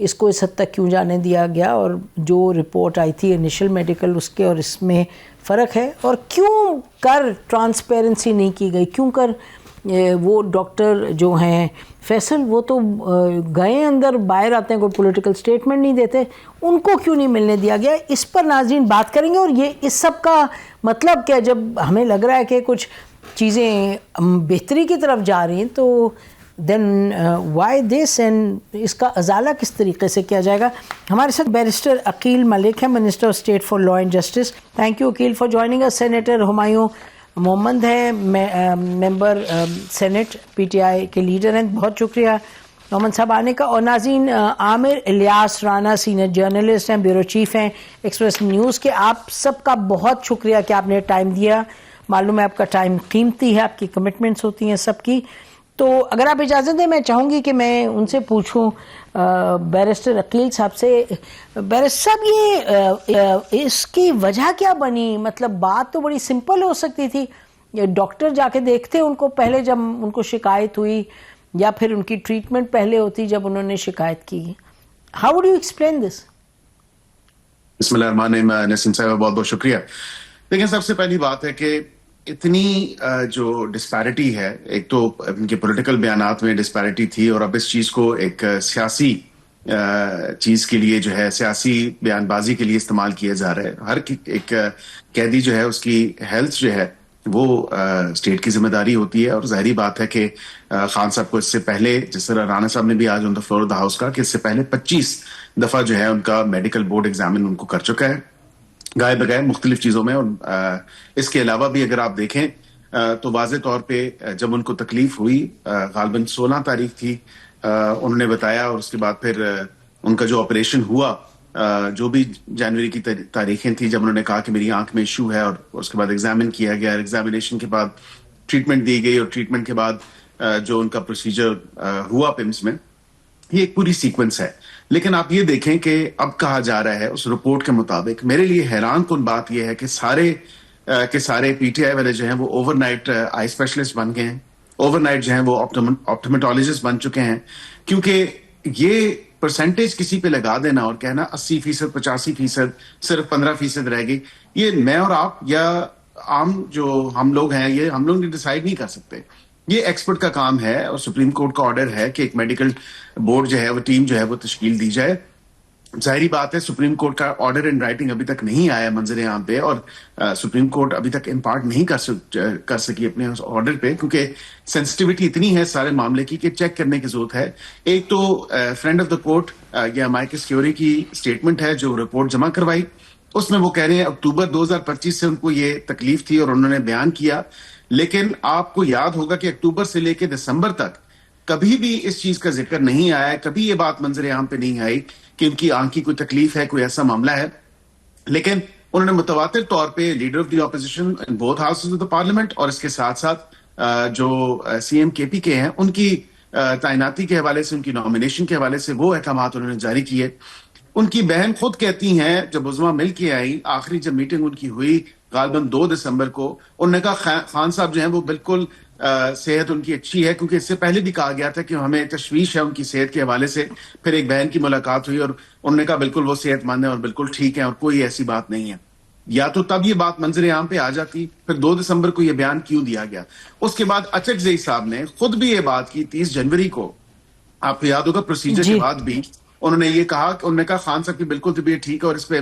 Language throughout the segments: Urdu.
اس کو اس حد تک کیوں جانے دیا گیا, اور جو رپورٹ آئی تھی انیشل میڈیکل اس کے اور اس میں فرق ہے, اور کیوں کر ٹرانسپیرنسی نہیں کی گئی, کیوں کر وہ ڈاکٹر جو ہیں فیصل وہ تو گئے اندر, باہر آتے ہیں, کوئی پولیٹیکل سٹیٹمنٹ نہیں دیتے, ان کو کیوں نہیں ملنے دیا گیا؟ اس پر ناظرین بات کریں گے. اور یہ اس سب کا مطلب کیا, جب ہمیں لگ رہا ہے کہ کچھ چیزیں بہتری کی طرف جا رہی ہیں تو دین وائی دس, اینڈ اس کا ازالہ کس طریقے سے کیا جائے گا؟ ہمارے ساتھ بیرسٹر عقیل ملک ہے, minister of state for law and justice. Thank you Aqeel for joining us. Senator Humayun Mohammad ہے, member Saint P T I کے لیڈر ہیں, بہت شکریہ محمد صاحب آنے کا. اور ناظرین عامر الیاس رانا سینئر جرنلسٹ ہیں, بیورو چیف ہیں ایکسپریس نیوز کے. آپ سب کا بہت شکریہ کہ آپ نے ٹائم دیا. معلوم ہے آپ کا ٹائم قیمتی ہے, آپ کی کمٹمنٹس ہوتی ہیں سب کی. تو اگر آپ اجازت دیں میں چاہوں گی کہ میں ان سے پوچھوں بیرسٹر عقیل صاحب سے. بیرسٹر صاحب یہ اس کی وجہ کیا بنی؟ مطلب بات تو بڑی سمپل ہو سکتی تھی, ڈاکٹر جا کے دیکھتے ان کو پہلے جب ان کو شکایت ہوئی, یا پھر ان کی ٹریٹمنٹ پہلے ہوتی جب انہوں نے شکایت کی. How do you explain this? بسم اللہ الرحمن الرحیم. نسیم صاحب بہت بہت شکریہ. دیکھیں سب سے پہلی بات ہے کہ اتنی جو ڈسپیرٹی ہے, ایک تو ان کے پولیٹیکل بیانات میں ڈسپیرٹی تھی, اور اب اس چیز کو ایک سیاسی چیز کے لیے جو ہے سیاسی بیان بازی کے لیے استعمال کیا جا رہا ہے. ہر ایک قیدی جو ہے اس کی ہیلتھ جو ہے وہ اسٹیٹ کی ذمہ داری ہوتی ہے, اور ظاہری بات ہے کہ خان صاحب کو اس سے پہلے, جس طرح رانا صاحب نے بھی آج on the floor of the house کہا کہ اس سے پہلے 25 دفعہ جو ہے ان کا میڈیکل بورڈ ایگزامن ان کو کر چکا ہے, گائے بگائے مختلف چیزوں میں. اور اس کے علاوہ بھی اگر آپ دیکھیں تو واضح طور پہ جب ان کو تکلیف ہوئی, غالباً 16 تاریخ تھی, انہوں نے بتایا, اور اس کے بعد پھر ان کا جو آپریشن ہوا, جو بھی جنوری کی تاریخیں تھی, جب انہوں نے کہا کہ میری آنکھ میں ایشو ہے, اور اس کے بعد ایگزامن کیا گیا, ایگزامینیشن کے بعد ٹریٹمنٹ دی گئی, اور ٹریٹمنٹ کے بعد جو ان کا پروسیجر ہوا پمس میں, یہ ایک پوری سیکوینس ہے. لیکن آپ یہ دیکھیں کہ اب کہا جا رہا ہے اس رپورٹ کے مطابق, میرے لیے حیران کن بات یہ ہے کہ سارے پی ٹی آئی والے جو ہیں وہ اوور نائٹ آئی اسپیشلسٹ بن گئے ہیں, اوور نائٹ جو ہیں وہ آپٹومیٹولوجسٹ بن چکے ہیں. کیونکہ یہ پرسنٹیج کسی پہ لگا دینا اور کہنا 80%, 85%, صرف 15% رہ گئی, یہ میں اور آپ یا عام جو ہم لوگ ہیں, یہ ہم لوگ ڈیسائیڈ نہیں کر سکتے. یہ ایکسپرٹ کا کام ہے, اور سپریم کورٹ کا آرڈر ہے کہ ایک میڈیکل بورڈ جو ہے وہ ٹیم جو ہے وہ تشکیل دی جائے. ظاہری بات ہے سپریم کورٹ کا آرڈر ان رائٹنگ ابھی تک نہیں آیا منظر عام پہ, اور سپریم کورٹ ابھی تک امپارٹ نہیں کر سکی اپنے اس آرڈر پہ, کیونکہ سینسٹیوٹی اتنی ہے سارے معاملے کی کہ چیک کرنے کی ضرورت ہے. ایک تو فرینڈ آف دا کورٹ یا مائیکل کیوری کی اسٹیٹمنٹ ہے جو رپورٹ جمع کروائی, اس میں وہ کہہ رہے ہیں اکتوبر 2025 سے ان کو یہ تکلیف تھی, اور انہوں نے بیان کیا. لیکن آپ کو یاد ہوگا کہ اکتوبر سے لے کے دسمبر تک کبھی بھی اس چیز کا ذکر نہیں آیا, کبھی یہ بات منظر عام پہ نہیں آئی کہ ان کی آنکھ کی کوئی تکلیف ہے, کوئی ایسا معاملہ ہے. لیکن انہوں نے متواتر طور پہ leader of the opposition in both houses of the parliament, اور اس کے ساتھ ساتھ جو سی ایم کے پی کے ہیں ان کی تعیناتی کے حوالے سے, ان کی نامینیشن کے حوالے سے وہ احکامات انہوں نے جاری کیے. ان کی بہن خود کہتی ہیں جب عظما مل کے آئی, آخری جب میٹنگ ان کی ہوئی غالباً 2 دسمبر کو, انہوں نے کہا خان صاحب جو ہیں وہ بالکل صحت ان کی اچھی ہے, کیونکہ اس سے پہلے بھی کہا گیا تھا کہ ہمیں تشویش ہے ان کی صحت کے حوالے سے. پھر ایک بہن کی ملاقات ہوئی اور انہوں نے کہا بالکل وہ صحت مند ہے اور بالکل ٹھیک ہے اور کوئی ایسی بات نہیں ہے. یا تو تب یہ بات منظر عام پہ آ جاتی, پھر 2 دسمبر کو یہ بیان کیوں دیا گیا. اس کے بعد اچکزئی صاحب نے خود بھی یہ بات کی 30 جنوری کو, آپ کو یاد ہوگا پروسیجر کے بعد بھی انہوں نے یہ کہا کہ انہوں نے کہا خان صاحب کی بالکل طبیعت ٹھیک ہے اور اس پہ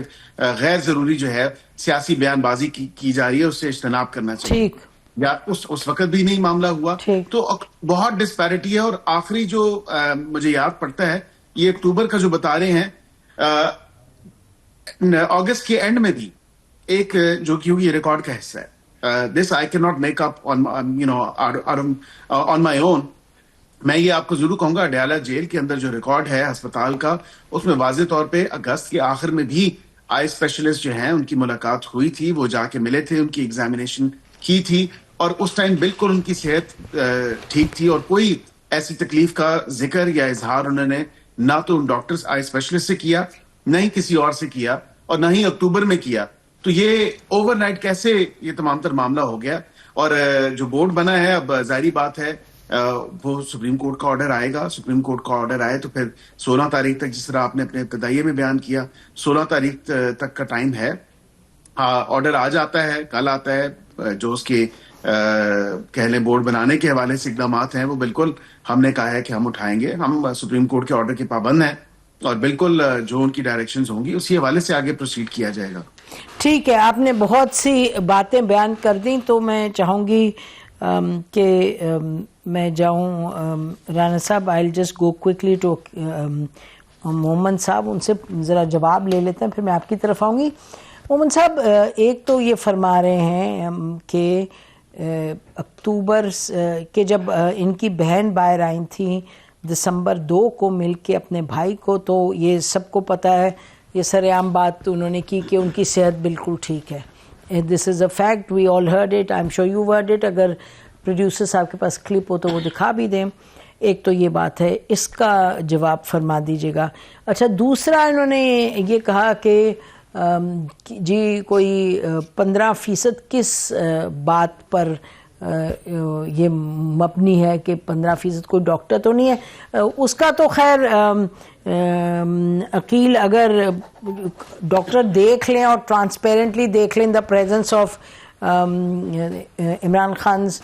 غیر ضروری جو ہے سیاسی بیان بازی کی جا رہی ہے, اس سے اجتناب کرنا چاہیے. یا اس وقت بھی نہیں معاملہ ہوا. تو بہت ڈسپیرٹی ہے. اور آخری جو مجھے یاد پڑتا ہے یہ اکتوبر کا جو بتا رہے ہیں, اگست کے اینڈ میں بھی ایک جو کہ یہ ریکارڈ کا حصہ ہے, this I can not make up on my own. میں یہ آپ کو ضرور کہوں گا اڈیالہ جیل کے اندر جو ریکارڈ ہے ہسپتال کا, اس میں واضح طور پہ اگست کے آخر میں بھی آئی اسپیشلسٹ جو ہیں ان کی ملاقات ہوئی تھی, وہ جا کے ملے تھے, ان کی ایگزامینیشن کی تھی, اور اس ٹائم بالکل ان کی صحت ٹھیک تھی اور کوئی ایسی تکلیف کا ذکر یا اظہار انہوں نے نہ تو ان ڈاکٹرز آئی اسپیشلسٹ سے کیا, نہ ہی کسی اور سے کیا, اور نہ ہی اکتوبر میں کیا. تو یہ اوور نائٹ کیسے یہ تمام تر معاملہ ہو گیا. اور جو بورڈ بنا ہے اب ظاہری بات ہے وہ سپریم کورٹ کا آرڈر آئے گا. سپریم کورٹ کا آرڈر آئے تو پھر 16 تاریخ تک, جس طرح آپ نے اپنے ابتدائیے میں بیان کیا, 16 تاریخ تک کا ٹائم ہے. آرڈر آ جاتا ہے, کل آتا ہے. جو اس کے کہہ لیں بورڈ بنانے کے حوالے سے اقدامات ہیں, وہ بالکل ہم نے کہا ہے کہ ہم اٹھائیں گے. ہم سپریم کورٹ کے آرڈر کے پابند ہیں اور بالکل جو ان کی ڈائریکشنز ہوں گی اسی حوالے سے آگے پروسیڈ کیا جائے گا. ٹھیک ہے, آپ نے بہت سی باتیں بیان کر دیں, تو میں چاہوں گی کہ میں جاؤں رانا صاحب. I just go quickly to Mohammad صاحب, ان سے ذرا جواب لے لیتے ہیں, پھر میں آپ کی طرف آؤں گی. محمد صاحب, ایک تو یہ فرما رہے ہیں کہ اکتوبر کے جب ان کی بہن باہر آئی تھیں دسمبر 2 کو مل کے اپنے بھائی کو, تو یہ سب کو پتہ ہے, یہ سر عام بات انہوں نے کی کہ ان کی صحت بالکل ٹھیک ہے. This is a fact, we all heard it, I am sure you heard it. اگر پروڈیوسر صاحب کے پاس کلپ ہو تو وہ دکھا بھی دیں. ایک تو یہ بات ہے, اس کا جواب فرما دیجیے گا. اچھا, دوسرا انہوں نے یہ کہا کہ جی کوئی 15% کس بات پر یہ مبنی ہے کہ 15% کوئی ڈاکٹر تو نہیں ہے. اس کا تو خیر عقیل اگر ڈاکٹر دیکھ لیں اور ٹرانسپیرنٹلی دیکھ لیں the presence of Imran Khan's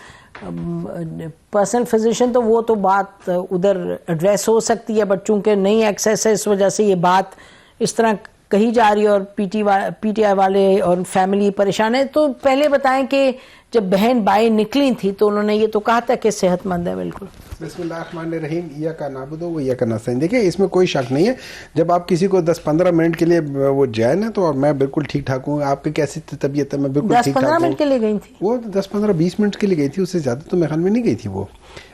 personal physician, تو وہ تو بات ادھر ایڈریس ہو سکتی ہے. بٹ چونکہ نہیں ایکسیس ہے, اس وجہ سے یہ بات اس طرح کہی جا رہی ہے اور پی ٹی آئی والے اور فیملی پریشان ہے. تو پہلے بتائیں کہ جب بہن بائی نکلی تھی تو انہوں نے یہ تو کہا تھا کہ صحت مند ہے بالکل. بسم اللہ الرحمن الرحیم. ایاک نعبد و ایاک نستعین. دیکھیں اس میں کوئی شک نہیں ہے, جب آپ کسی کو 10-15 منٹ کے لیے وہ جائے نا, تو میں بالکل ٹھیک ٹھاک ہوں. آپ کی کیسی طبیعت ہے؟ میں بالکل ٹھیک ٹھاک ہوں. 10-15 منٹ کے لیے گئی تھی وہ, 10-15-20 منٹ کے لیے گئی تھی, اس سے زیادہ تو میرے خیال میں نہیں گئی تھی وہ.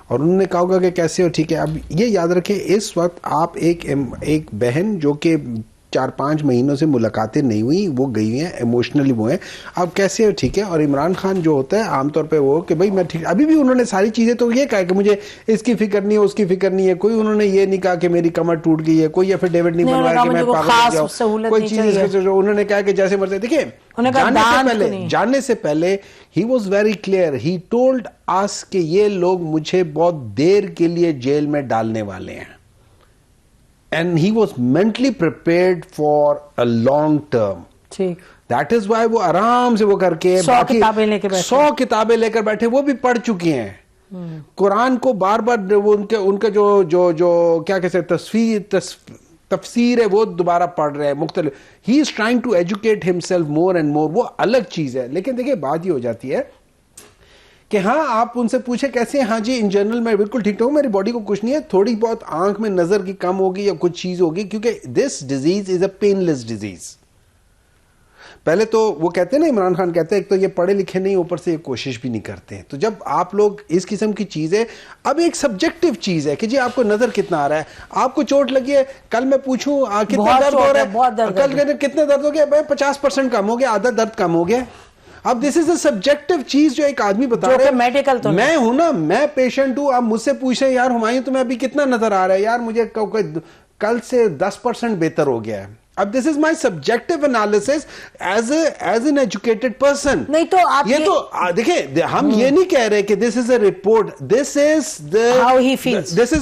اور انہوں نے کہا ہوگا کہ کیسے ہو, ٹھیک ہے. اب یہ یاد رکھیں, اس وقت آپ ایک بہن جو کہ 4-5 مہینوں سے ملاقاتیں نہیں ہوئی, وہ گئی ہیں ایموشنلی, وہ ہیں اب کیسے, ٹھیک ہے. اور عمران خان جو ہوتا ہے عام طور پہ وہ کہ بھائی میں ٹھیک, ابھی بھی انہوں نے ساری چیزیں تو یہ کہا کہ مجھے اس کی فکر نہیں ہے, اس کی فکر نہیں ہے, کوئی انہوں نے یہ نہیں کہا کہ میری کمر ٹوٹ گئی ہے, کوئی ایفیڈیوٹ نہیں بنوایا کہ میں پاگل ہو گیا, کوئی چیز. انہوں نے کہا کہ جیسے مرضی. دیکھیں جاننے سے پہلے ہی was very clear, he told us کہ یہ لوگ مجھے بہت دیر کے لیے جیل میں ڈالنے والے ہیں. And he was mentally prepared for a long term. ٹھیک. That is why وہ آرام سے وہ کر کے 100 کتابیں لے کے بیٹھے, 100 کتابیں لے کر بیٹھے, وہ بھی پڑھ چکے ہیں. قرآن کو بار بار ان کا جو کیا کہتے تفسیر ہے وہ دوبارہ پڑھ رہے ہیں مختلف. He is trying to educate himself more and more. وہ الگ چیز ہے. لیکن دیکھیں بات یہ ہو جاتی ہے کہ ہاں آپ ان سے پوچھیں کیسے ہیں, ہاں جی ان جنرل میں بالکل ٹھیک ہوں, میری باڈی کو کچھ نہیں ہے, تھوڑی بہت آنکھ میں نظر کی کم ہوگی یا کچھ چیز ہوگی, کیونکہ this disease is a painless disease. پہلے تو وہ کہتے ہیں نا, عمران خان کہتے ہیں ایک تو یہ پڑھے لکھے نہیں, اوپر سے یہ کوشش بھی نہیں کرتے ہیں. تو جب آپ لوگ اس قسم کی چیزیں, اب ایک سبجیکٹو چیز ہے کہ جی آپ کو نظر کتنا آ رہا ہے, آپ کو چوٹ لگی ہے, کل میں پوچھوں کتنا درد ہو رہا ہے, کل کتنا درد ہو گیا, 50% کم ہو گیا, آدھا درد کم ہو گیا. اب دس از اے سبجیکٹو چیز جو ایک آدمی بتا رہا ہے, میڈیکل تو میں ہوں نا, میں پیشنٹ ہوں, آپ مجھ سے پوچھ رہے ہیں یار ہمایوں تمہیں ابھی کتنا نظر آ رہا ہے, یار مجھے کل سے 10% بہتر ہو گیا ہے. اب this is my subjective analysis as an educated person. نہیں تو آپ یہ تو دیکھیں, ہم یہ نہیں کہہ رہے کہ this is a report, this is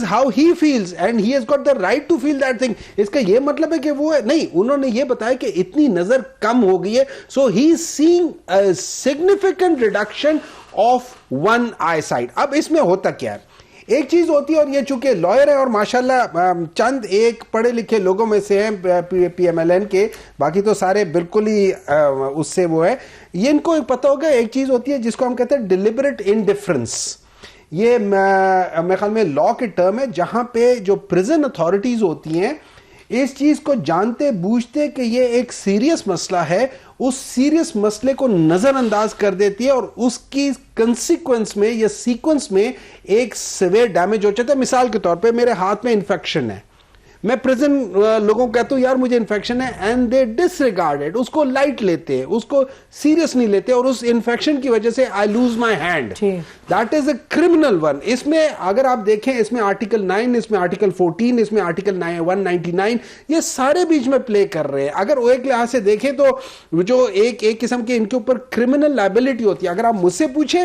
how he feels and he has got the right to feel that thing. اس کا یہ مطلب ہے کہ وہ نہیں, انہوں نے یہ بتایا کہ اتنی نظر کم ہو گئی ہے, so he is seeing a significant reduction of one eyesight. اب اس میں ہوتا کیا ہے, ایک چیز ہوتی ہے, اور یہ چونکہ لائر ہے اور ماشاءاللہ چند ایک پڑھے لکھے لوگوں میں سے ہیں پی ایم ایل این کے, باقی تو سارے بالکل ہی اس سے وہ ہے, یہ ان کو پتہ ہوگا. ایک چیز ہوتی ہے جس کو ہم کہتے ہیں ڈیلیبریٹ انڈیفرنس. یہ میرے خیال میں لا کے ٹرم ہے, جہاں پہ جو پریزن اتھارٹیز ہوتی ہیں اس چیز کو جانتے بوجھتے کہ یہ ایک سیریس مسئلہ ہے, اس سیریس مسئلے کو نظر انداز کر دیتی ہے اور اس کی کنسیکوینس میں یا سیکوینس میں ایک سیویئر ڈیمیج ہو جاتا ہے. مثال کے طور پہ میرے ہاتھ میں انفیکشن ہے, میں پریزن لوگوں کو کہتا ہوں یار مجھے انفیکشن ہے, and they disregard it, اس کو لائٹ لیتے ہیں, اس کو سیریس نہیں لیتے, اور اس انفیکشن کی وجہ سے I lose my hand. That is a criminal one. اس میں اگر آپ دیکھیں, اس میں آرٹیکل 9, اس میں آرٹیکل 14, اس میں آرٹیکل 199, یہ سارے بیچ میں پلے کر رہے ہیں. اگر وہ ایک لحاظ سے دیکھیں تو جو ایک قسم کے ان کے اوپر کرمنل لائبلٹی ہوتی ہے. اگر آپ مجھ سے پوچھیں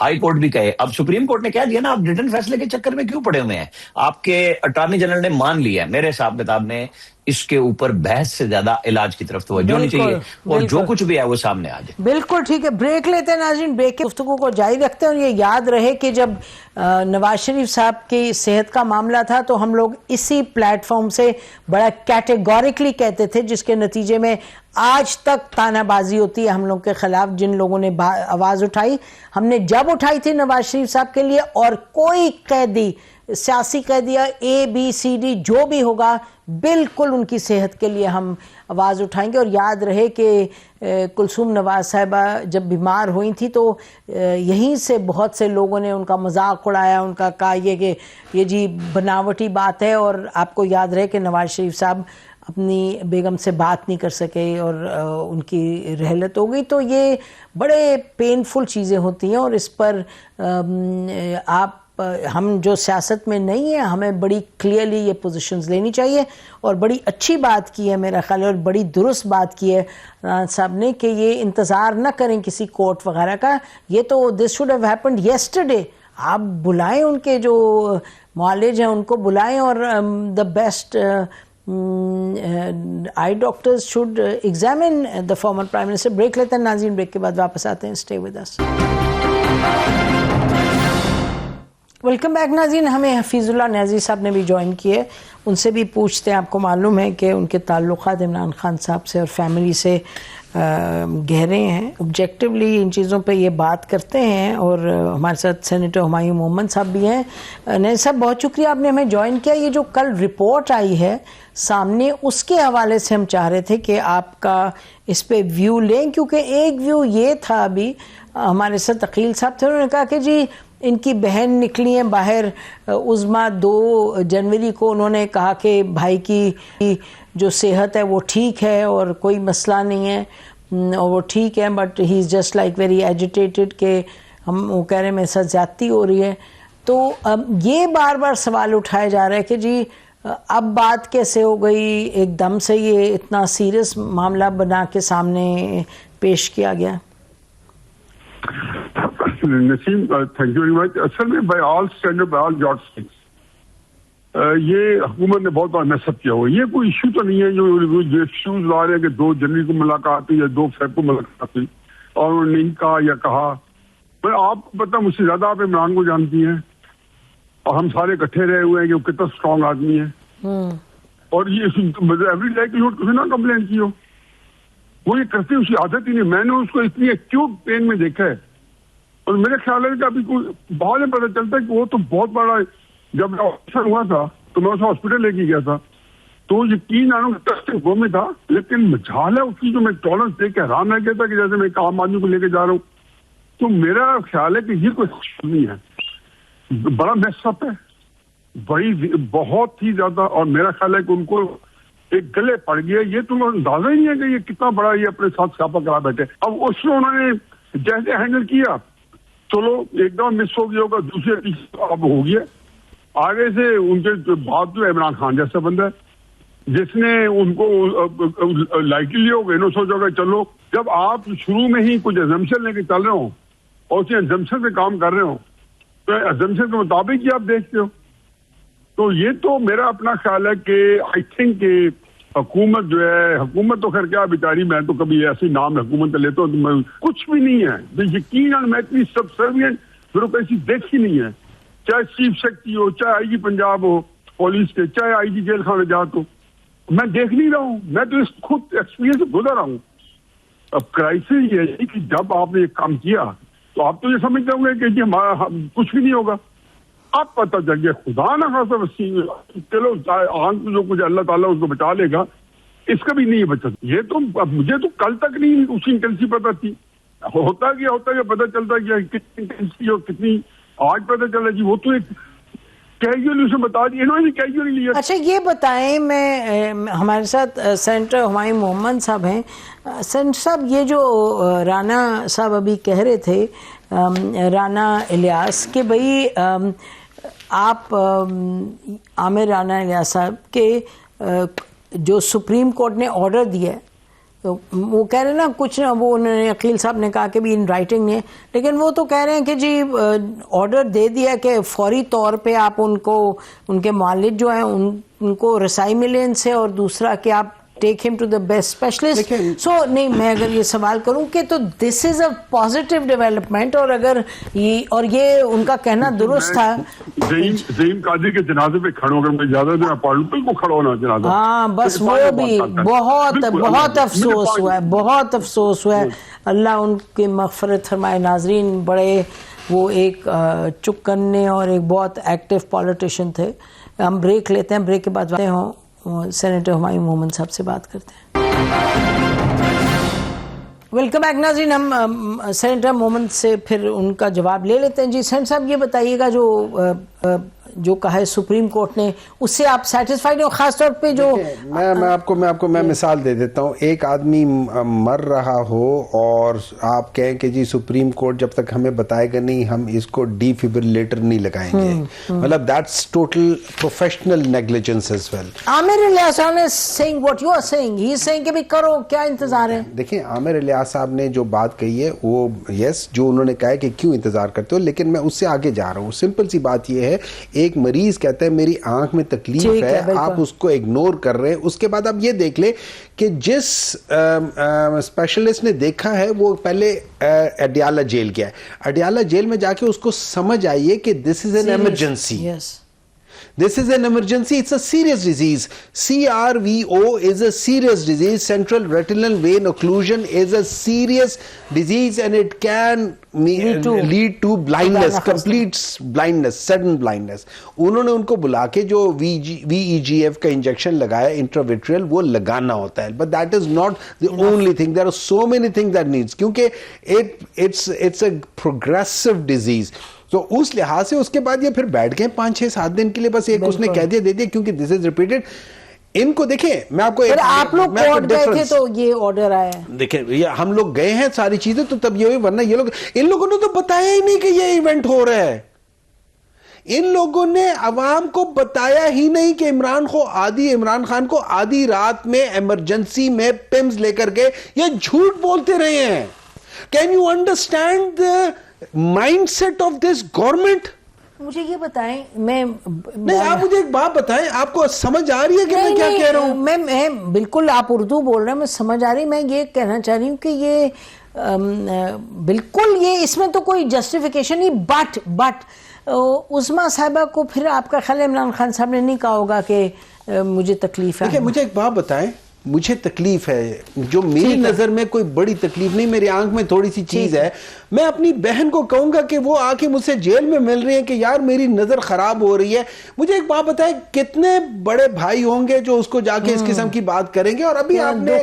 ہائی کورٹ بھی کہے. اب سپریم کورٹ نے کہہ دیا نا, آپ ریٹن فیصلے کے چکر میں کیوں پڑے ہوئے ہیں؟ آپ کے اٹارنی جنرل نے مان لیا ہے, میرے حساب کتاب نے اس کے اوپر بحث سے زیادہ علاج کی طرف توجہ ہونی چاہیے, اور جو کچھ بھی ہے وہ سامنے آ جائے. بالکل ٹھیک ہے, بریک لیتے ہیں ناظرین, بریک کی گفتگو کو جاری رکھتے ہیں. اور یہ یاد رہے کہ جب نواز شریف صاحب کی صحت کا معاملہ تھا تو ہم لوگ اسی پلیٹ فارم سے بڑا کیٹیگوریکلی کہتے تھے, جس کے نتیجے میں آج تک تانا بازی ہوتی ہے ہم لوگ کے خلاف. جن لوگوں نے آواز اٹھائی, ہم نے جب اٹھائی تھی نواز شریف صاحب کے لیے, اور کوئی قیدی, سیاسی قیدی اے بی سی ڈی جو بھی ہوگا, بالکل ان کی صحت کے لیے ہم آواز اٹھائیں گے. اور یاد رہے کہ کلثوم نواز صاحبہ جب بیمار ہوئی تھی تو یہیں سے بہت سے لوگوں نے ان کا مذاق اڑایا, ان کا کہا یہ کہ یہ جی بناوٹی بات ہے. اور آپ کو یاد رہے کہ نواز شریف صاحب اپنی بیگم سے بات نہیں کر سکے اور ان کی رحلت ہو گئی. تو یہ بڑے پینفل چیزیں ہوتی ہیں, اور اس پر ہم جو سیاست میں نہیں ہیں, ہمیں بڑی کلیئرلی یہ پوزیشنز لینی چاہیے. اور بڑی اچھی بات کی ہے میرا خیال ہے, اور بڑی درست بات کی ہے رانا صاحب نے, کہ یہ انتظار نہ کریں کسی کورٹ وغیرہ کا. یہ تو this should have happened yesterday. آپ بلائیں, ان کے جو معالج ہیں ان کو بلائیں, اور the best eye doctors should examine the former prime minister. Break لیتے ہیں ناظرین, بریک کے بعد واپس آتے ہیں. Stay with us. Welcome back ناظرین. ہمیں حفیظ اللہ نیازی صاحب نے بھی جوائن کیے, ان سے بھی پوچھتے ہیں. آپ کو معلوم ہے کہ ان کے تعلقات عمران خان صاحب سے اور فیملی سے گہرے ہیں, آبجیکٹیولی ان چیزوں پہ یہ بات کرتے ہیں. اور ہمارے ساتھ سینیٹر ہمایوں محمد صاحب بھی ہیں. نیازی صاحب بہت شکریہ, آپ نے ہمیں جوائن کیا. یہ جو کل رپورٹ آئی ہے سامنے, اس کے حوالے سے ہم چاہ رہے تھے کہ آپ کا اس پہ ویو لیں, کیونکہ ایک ویو یہ تھا, ابھی ہمارے ساتھ عقیل صاحب تھے, انہوں نے کہا کہ جی ان کی بہن نکلی ہیں باہر عظمیٰ 2 جنوری کو, انہوں نے کہا کہ بھائی کی جو صحت ہے وہ ٹھیک ہے اور کوئی مسئلہ نہیں ہے, اور وہ ٹھیک ہے, but he is just like very agitated, کہ وہ کہہ رہے ہیں میرے ساتھ زیادتی ہو رہی ہے. تو یہ بار بار سوال اٹھایا جا رہا ہے کہ جی اب بات کیسے ہو گئی, ایک دم سے یہ اتنا سیریس معاملہ بنا کے سامنے پیش کیا گیا. Naseem, thank you very much. اصل میں by all standard, by all yardsticks, یہ حکومت نے بہت بار میس اپ کیا ہوا. یہ کوئی ایشو تو نہیں ہے جو ایشوز لا رہے ہیں کہ 2 جنوری کو ملاقات ہوئی یا 2 فیب کو ملاقات ہوئی اور انہوں نے نہیں کہا یا کہا. آپ کو پتا مجھ سے زیادہ آپ عمران کو جانتی ہیں, اور ہم سارے اکٹھے رہے ہوئے ہیں کہ وہ کتنا اسٹرانگ آدمی ہے, اور یہ ایوری لائیکلیہڈ کسی نہ کمپلین کی ہو. وہ یہ کرتے اس کی عادت ہی نہیں. میں نے اس کو اتنی ایکیوٹ پین میں دیکھا ہے, اور میرے خیال ہے کہ ابھی کوئی بعد میں پتہ چلتا ہے کہ وہ تو بہت بڑا, جب میرا آپریشن ہوا تھا تو میں اسے ہاسپٹل لے کے گیا تھا, تو یقین آنا ٹیسٹ وہ میں تھا, لیکن مجال ہے اس کی جو میں ٹالرنس دیکھ کے حیران رہ گیا تھا کہ جیسے میں ایک عام آدمی کو لے کے جا رہا ہوں. تو میرا خیال ہے کہ یہ کوئی نہیں ہے, بڑا میس اپ ہے, بہت ہی زیادہ. اور میرا خیال ہے کہ ان کو ایک گلے پڑ گیا. یہ تو اندازہ ہی نہیں ہے کہ یہ کتنا بڑا یہ اپنے ساتھ سیاپا کرا بیٹھے. اب اس میں انہوں نے جیسے ہینڈل کیا, چلو ایک دم مس ہو گیا ہوگا, دوسرے اب ہو گیا. آگے سے ان کے بعد جو عمران خان جیسا بندہ ہے جس نے ان کو لائٹلی لیا ہوگا, انہوں نے سوچا ہوگا چلو جب آپ شروع میں ہی کچھ ایزمپشن لے کے چل رہے ہوں اور اسی ایزمپشن پہ کام کر رہے ہوں تو ایزمپشن کے مطابق ہی آپ دیکھتے ہو. تو یہ تو میرا اپنا خیال ہے کہ آئی تھنک کہ حکومت جو ہے, حکومت تو خیر کیا بیچاری, میں تو کبھی ایسی نام حکومت لیتا ہوں تو میں کچھ بھی نہیں ہے. یقیناً میں اتنی سبسروینٹ بیوروکریسی دیکھی نہیں ہے, چاہے چیف سیکرٹری ہو, چاہے آئی جی پنجاب ہو پولیس کے, چاہے آئی جی جیل خانہ جات ہو. میں دیکھ نہیں رہا ہوں, میں تو اس خود ایکسپیرینس سے گزر رہا ہوں. اب کرائسس یہ ہے کہ جب آپ نے یہ کام کیا تو آپ تو یہ سمجھتے ہوں گے کہ جی ہمارا کچھ بھی نہیں ہوگا. اب پتہ چل گیا خدا نہ خاصا وسیع, چلو آنکھ جو کچھ اللہ تعالیٰ اس کو بچا لے گا, اس کا بھی نہیں بچت. یہ تو مجھے تو کل تک نہیں اس کی انٹینسی پتہ تھی. ہوتا گیا پتہ چلتا گیا کتنی انٹینسی اور کتنی آج پتہ چلا. جی وہ تو ایک کیجولی اسے بتا دی, انہوں نے کیجولی لیا. اچھا یہ بتائیں, میں ہمارے ساتھ سینیٹر ہمایوں محمد صاحب ہیں. سینیٹر صاحب یہ جو رانا صاحب ابھی کہہ رہے تھے, رانا الیاس, کہ بھئی آپ عامر رانا الیاس صاحب کے جو سپریم کورٹ نے آرڈر دیا ہے وہ کہہ رہے ہیں نا کچھ نہ، وہ انہوں نے عقیل صاحب نے کہا کہ بھی ان رائٹنگ نہیں ہے، لیکن وہ تو کہہ رہے ہیں کہ جی آرڈر دے دیا کہ فوری طور پہ آپ ان کو، ان کے معالج جو ہیں ان کو رسائی ملے ان سے، اور دوسرا کہ آپ ٹیک ہم ٹو دا بیسٹ اسپیشلسٹ. سو نہیں، میں اگر یہ سوال کروں کہ تو دس از اے پازیٹیو ڈیولپمنٹ، اور اگر یہ ان کا کہنا درست تھا. زعیم قاضی کے جنازے پہ کھڑے ہو کر میں اجازت دیں پڑھ بالکل کھڑا ہونا جنازہ. ہاں بس وہ بھی بہت افسوس ہوا ہے، بہت افسوس ہوا ہے. اللہ ان کی مغفرت فرمائے. ناظرین، بڑے وہ ایک چکنے اور ایک بہت ایکٹیو پولیٹیشین تھے. ہم بریک لیتے ہیں، بریک کے بعد سینیٹر ہمایوں مومن صاحب سے بات کرتے ہیں. ویلکم بیک ناظرین، ہم سینیٹر مومن سے پھر ان کا جواب لے لیتے ہیں. جی سینیٹر صاحب، یہ بتائیے گا جو کہا ہے سپریم کورٹ نے، اس سے آپ سیٹسفائیڈ ہیں؟ خاص طور پہ جو میں مثال دے دیتا ہوں. ایک آدمی مر رہا ہو اور آپ کہیں کہ جی سپریم کورٹ جب تک ہمیں بتائے گا نہیں ہم اس کو ڈی فیبریلیٹر نہیں لگائیں گے، مطلب that's total professional negligence as well. Aamir Ilyas صاحب نے seeing what you are seeing, he is seeing کہ بھی کرو، کیا انتظار ہے؟ دیکھیں عامر الیاس صاحب نے جو بات کہی ہے وہ یس، جو انہوں نے کہا ہے کہ کیوں انتظار کرتے ہو، لیکن میں اس سے آگے جا رہا ہوں. سمپل سی بات یہ ہے، ایک مریض کہتا ہے میری آنکھ میں تکلیف ہے، آپ اس کو اگنور کر رہے ہیں. اس کے بعد آپ یہ دیکھ لیں کہ جس اسپیشلسٹ نے دیکھا ہے وہ پہلے اڈیالہ جیل گیا ہے. اڈیالہ جیل میں جا کے اس کو سمجھ آئیے کہ this is an emergency. This is an emergency. It's a serious disease. CRVO is a serious disease. Central retinal vein occlusion is a serious disease and it can lead to blindness, complete blindness, sudden blindness. انہوں نے ان کو بلا کے جو VEGF کا انجیکشن لگایا انٹراویٹریل وہ لگانا ہوتا ہے. But that is not the only thing. There are so many things that needs. کیونکہ it's a progressive disease. تو اس لحاظ سے اس کے بعد یہ پھر بیٹھ گئے 5-6-7 دن کے لیے، بس ایک اس نے کہہ دے دیا کیونکہ دس از ریپیٹڈ. ان کو دیکھیں، میں آپ کو آپ لوگ کورٹ گئے تھے تو یہ آرڈر آیا ہے. دیکھیں ہم لوگ گئے ہیں ساری چیزیں تو تب یہ ہوئی، ورنہ یہ لوگ، ان لوگوں نے تو بتایا ہی نہیں کہ یہ ایونٹ ہو رہا ہے. ان لوگوں نے عوام کو بتایا ہی نہیں کہ عمران خان کو آدھی رات میں ایمرجنسی میں پمز لے کر کے یہ جھوٹ بولتے رہے ہیں. Can you understand mindset of this government? مجھے یہ بتائیں، نہیں آپ مجھے ایک بات بتائیں، آپ کو سمجھ آ رہی ہے کہ میں کیا کہہ رہا ہوں؟ میں بالکل، آپ اردو بول رہے ہیں، میں سمجھ آ رہی. میں یہ کہنا چاہ رہی ہوں کہ یہ بالکل، یہ اس میں تو کوئی جسٹیفیکیشن نہیں. بٹ عظمیٰ صاحبہ کو پھر آپ کا خیال عمران خان صاحب نے نہیں کہا ہوگا کہ مجھے تکلیف ہے؟ دیکھیں مجھے ایک بات بتائیں، مجھے تکلیف ہے جو میری نظر میں کوئی بڑی تکلیف نہیں، میری آنکھ میں تھوڑی سی چیز ہے. میں اپنی بہن کو کہوں گا کہ وہ آ کے مجھ سے جیل میں مل رہی ہیں کہ یار میری نظر خراب ہو رہی ہے. مجھے ایک بات بتائیں، کتنے بڑے بھائی ہوں گے جو اس کو جا کے اس قسم کی بات کریں گے؟ اور ابھی آپ نے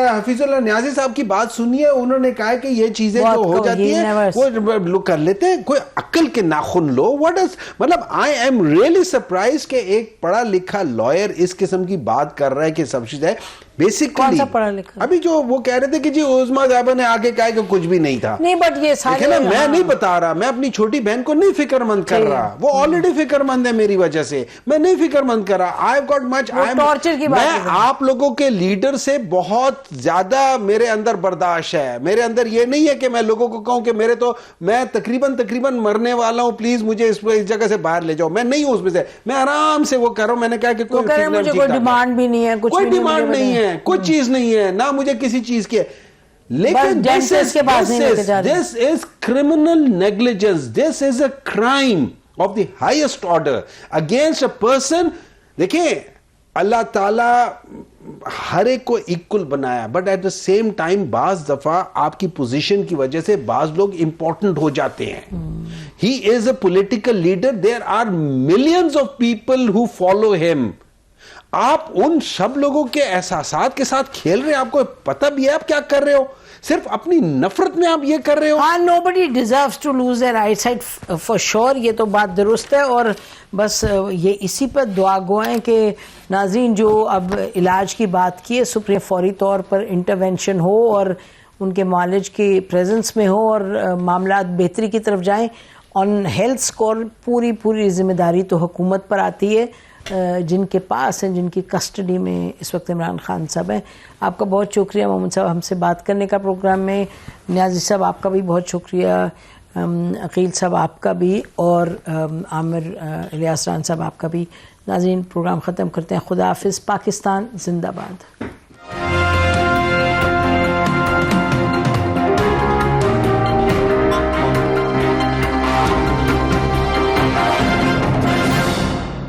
حفیظ اللہ نیازی صاحب کی بات سنی ہے، انہوں نے کہا کہ یہ چیزیں جو ہو جاتی ہیں وہ کر لیتے ہیں. کوئی عقل کے ناخن لو. واٹ از مطلب آئی ایم ریئلی سرپرائز کہ ایک پڑھا لکھا لائر اس قسم کی بات کر رہا ہے کہ سب چیز ہے. بیسیکلی ابھی جو وہ کہہ رہے تھے کہ جی عظمیٰ صاحبہ نے آگے کہا کہ کچھ بھی نہیں تھا. نہیں بٹ یہ سارے میں نہیں بتا رہا، میں اپنی چھوٹی بہن کو نہیں فکر مند کر رہا، وہ آلریڈی فکر مند ہے میری وجہ سے، میں نہیں فکر مند کر رہا. آئی گاٹ مچ، میں آپ لوگوں کے لیڈر سے بہت زیادہ میرے اندر برداشت ہے. میرے اندر یہ نہیں ہے کہ میں لوگوں کو کہوں کہ میں تقریباً مرنے والا ہوں، پلیز مجھے اس جگہ سے باہر لے جاؤ. میں نہیں ہوں اس میں سے، میں آرام سے وہ کر رہا ہوں. میں نے کہا کہ کوئی ڈیمانڈ بھی نہیں ہے، کوئی ڈیمانڈ نہیں ہے، کوئی چیز نہیں ہے، نہ مجھے کسی چیز کی. لیکن this is criminal negligence. This is a crime of the highest order against a person. دیکھیں اللہ تعالیٰ ہر ایک کو equal بنایا، but at the same time بعض دفعہ آپ کی پوزیشن کی وجہ سے بعض لوگ امپورٹنٹ ہو جاتے ہیں. He is a political leader. There are millions of people who follow him. آپ ان سب لوگوں کے احساسات کے ساتھ کھیل رہے ہیں. آپ کو پتہ بھی ہے آپ کیا کر رہے ہو، صرف اپنی نفرت میں آپ یہ کر رہے ہو. ہاں، nobody deserves to lose their eyesight for sure. یہ تو بات درست ہے. اور بس یہ اسی پر دعا گوئیں کہ ناظرین جو اب علاج کی بات کی ہے سپریم فوری طور پر انٹرونشن ہو اور ان کے معالج کی پریزنس میں ہو اور معاملات بہتری کی طرف جائیں. آن ہیلتھ سکور پوری ذمہ داری تو حکومت پر آتی ہے. جن کے پاس ہیں, جن کی کسٹڈی میں اس وقت عمران خان صاحب ہیں. آپ کا بہت شکریہ محمد صاحب ہم سے بات کرنے کا پروگرام میں. نیازی صاحب آپ کا بھی بہت شکریہ, عقیل صاحب آپ کا بھی, اور عامر الیاس ران صاحب آپ کا بھی. ناظرین پروگرام ختم کرتے ہیں. خدا حافظ. پاکستان زندہ باد.